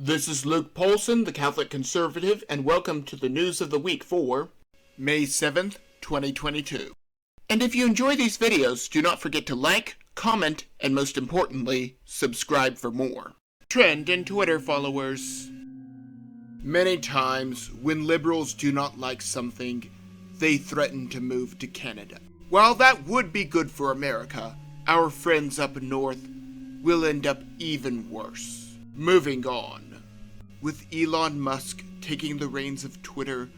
This is Luke Paulson, the Catholic Conservative, and welcome to the News of the Week for May 7th, 2022. And if you enjoy these videos, do not forget to like, comment, and most importantly, subscribe for more. Trend and Twitter followers. Many times, when liberals do not like something, they threaten to move to Canada. While that would be good for America, our friends up north will end up even worse. Moving on. With Elon Musk taking the reins of Twitter,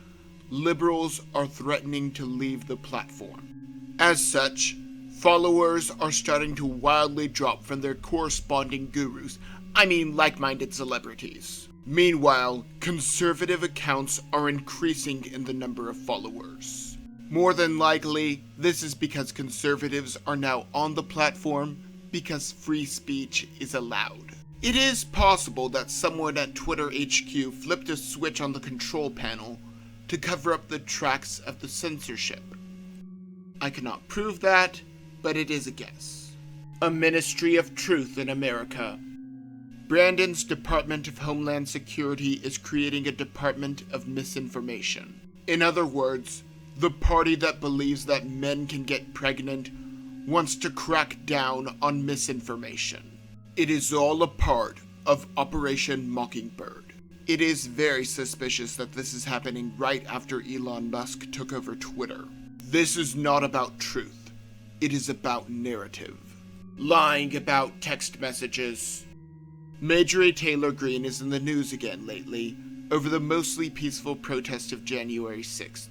liberals are threatening to leave the platform. As such, followers are starting to wildly drop from their corresponding gurus, like-minded celebrities. Meanwhile, conservative accounts are increasing in the number of followers. More than likely, this is because conservatives are now on the platform because free speech is allowed. It is possible that someone at Twitter HQ flipped a switch on the control panel to cover up the tracks of the censorship. I cannot prove that, but it is a guess. A Ministry of Truth in America. Brandon's Department of Homeland Security is creating a Department of Misinformation. In other words, the party that believes that men can get pregnant wants to crack down on misinformation. It is all a part of Operation Mockingbird. It is very suspicious that this is happening right after Elon Musk took over Twitter. This is not about truth. It is about narrative. Lying about text messages. Marjorie Taylor Greene is in the news again lately over the mostly peaceful protest of January 6th.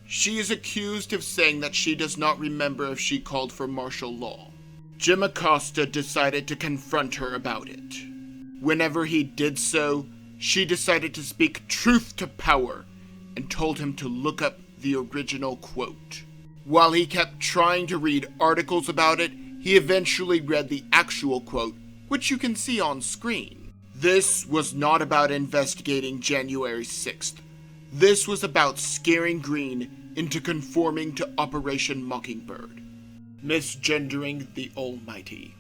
She is accused of saying that she does not remember if she called for martial law. Jim Acosta decided to confront her about it. Whenever he did so, she decided to speak truth to power and told him to look up the original quote. While he kept trying to read articles about it, he eventually read the actual quote, which you can see on screen. This was not about investigating January 6th. This was about scaring Greene into conforming to Operation Mockingbird. Misgendering the Almighty.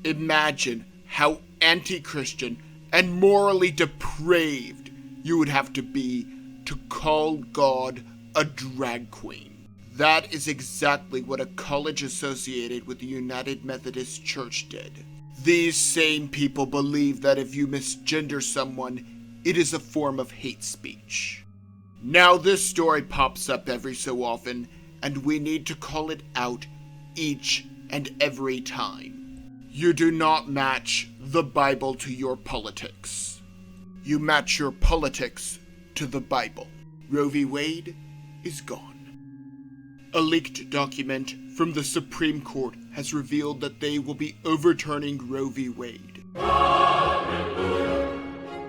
Imagine how anti-Christian and morally depraved you would have to be to call God a drag queen. That is exactly what a college associated with the United Methodist Church did. These same people believe that if you misgender someone, it is a form of hate speech. Now this story pops up every so often, and we need to call it out each and every time. You do not match the Bible to your politics. You match your politics to the Bible. Roe v. Wade is gone. A leaked document from the Supreme Court has revealed that they will be overturning Roe v. Wade. Hallelujah,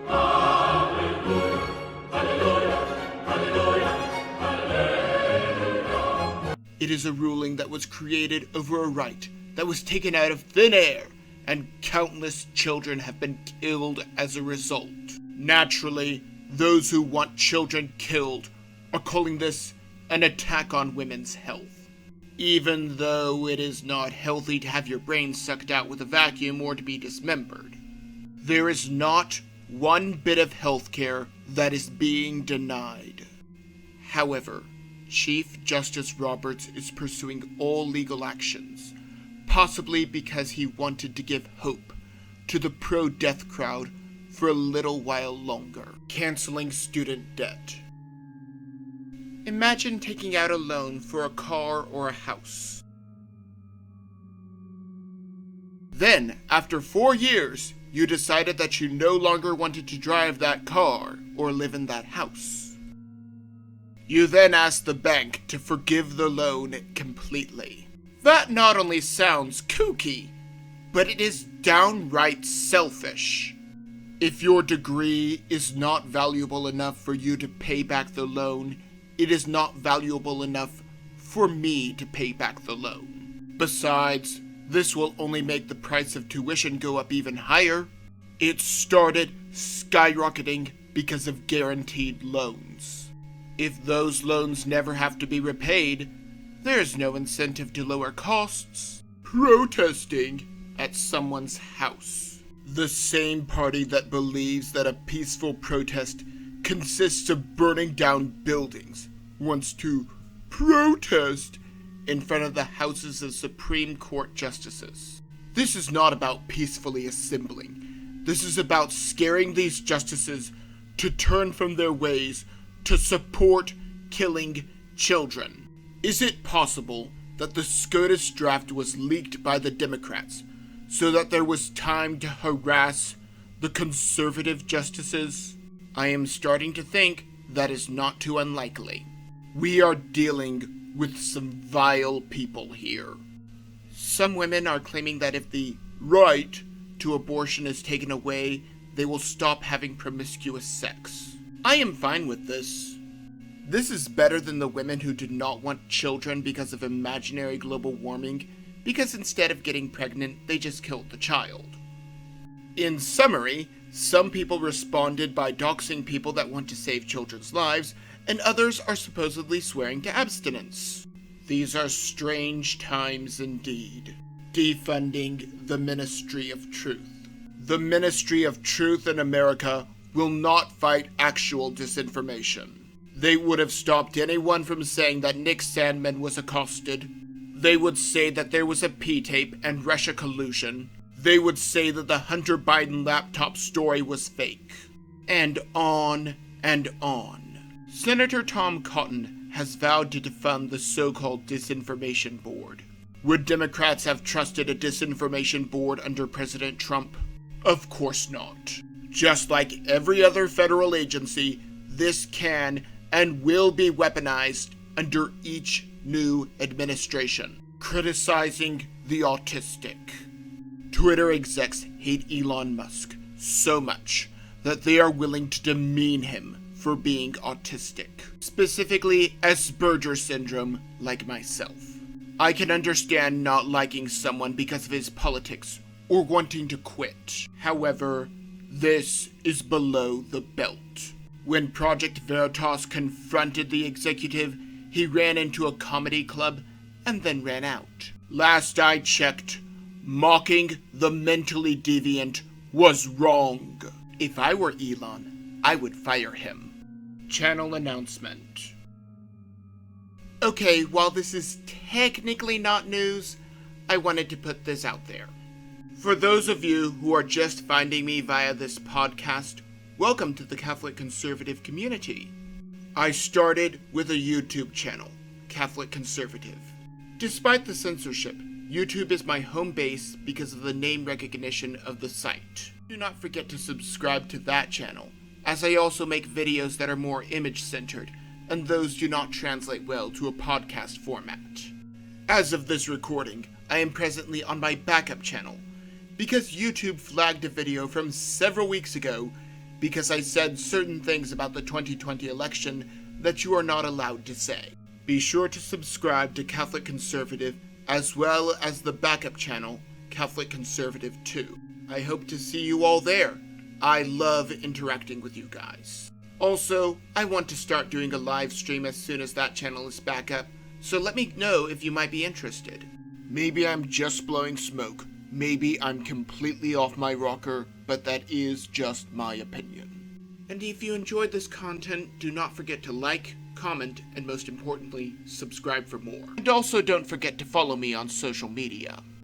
hallelujah, hallelujah, hallelujah, hallelujah. It is a ruling that was created over a right that was taken out of thin air, and countless children have been killed as a result. Naturally, those who want children killed are calling this an attack on women's health. Even though it is not healthy to have your brain sucked out with a vacuum or to be dismembered, there is not one bit of healthcare that is being denied. However, Chief Justice Roberts is pursuing all legal actions, possibly because he wanted to give hope to the pro-death crowd for a little while longer. Canceling student debt. Imagine taking out a loan for a car or a house. Then, after 4 years, you decided that you no longer wanted to drive that car or live in that house. You then ask the bank to forgive the loan completely. That not only sounds kooky, but it is downright selfish. If your degree is not valuable enough for you to pay back the loan, it is not valuable enough for me to pay back the loan. Besides, this will only make the price of tuition go up even higher. It started skyrocketing because of guaranteed loans. If those loans never have to be repaid, there's no incentive to lower costs. Protesting at someone's house. The same party that believes that a peaceful protest consists of burning down buildings wants to protest in front of the houses of Supreme Court justices. This is not about peacefully assembling. This is about scaring these justices to turn from their ways to support killing children. Is it possible that the SCOTUS draft was leaked by the Democrats so that there was time to harass the conservative justices? I am starting to think that is not too unlikely. We are dealing with some vile people here. Some women are claiming that if the right to abortion is taken away, they will stop having promiscuous sex. I am fine with this. This is better than the women who did not want children because of imaginary global warming, because instead of getting pregnant, they just killed the child. In summary, some people responded by doxing people that want to save children's lives, and others are supposedly swearing to abstinence. These are strange times indeed. Defunding the Ministry of Truth. The Ministry of Truth in America will not fight actual disinformation. They would have stopped anyone from saying that Nick Sandmann was accosted. They would say that there was a P-tape and Russia collusion. They would say that the Hunter Biden laptop story was fake. And on and on. Senator Tom Cotton has vowed to defund the so-called Disinformation Board. Would Democrats have trusted a disinformation board under President Trump? Of course not. Just like every other federal agency, this can and will be weaponized under each new administration. Criticizing the autistic. Twitter execs hate Elon Musk so much that they are willing to demean him for being autistic, specifically Borger syndrome like myself. I can understand not liking someone because of his politics or wanting to quit. However, this is below the belt. When Project Veritas confronted the executive, he ran into a comedy club and then ran out. Last I checked, mocking the mentally deviant was wrong. If I were Elon, I would fire him. Channel announcement. Okay, while this is technically not news, I wanted to put this out there. For those of you who are just finding me via this podcast, welcome to the Catholic Conservative community. I started with a YouTube channel, Catholic Conservative. Despite the censorship, YouTube is my home base because of the name recognition of the site. Do not forget to subscribe to that channel, as I also make videos that are more image-centered, and those do not translate well to a podcast format. As of this recording, I am presently on my backup channel, because YouTube flagged a video from several weeks ago because I said certain things about the 2020 election that you are not allowed to say. Be sure to subscribe to Catholic Conservative as well as the backup channel, Catholic Conservative 2. I hope to see you all there. I love interacting with you guys. Also, I want to start doing a live stream as soon as that channel is back up, so let me know if you might be interested. Maybe I'm just blowing smoke. Maybe I'm completely off my rocker, but that is just my opinion. And if you enjoyed this content, do not forget to like, comment, and most importantly, subscribe for more. And also don't forget to follow me on social media.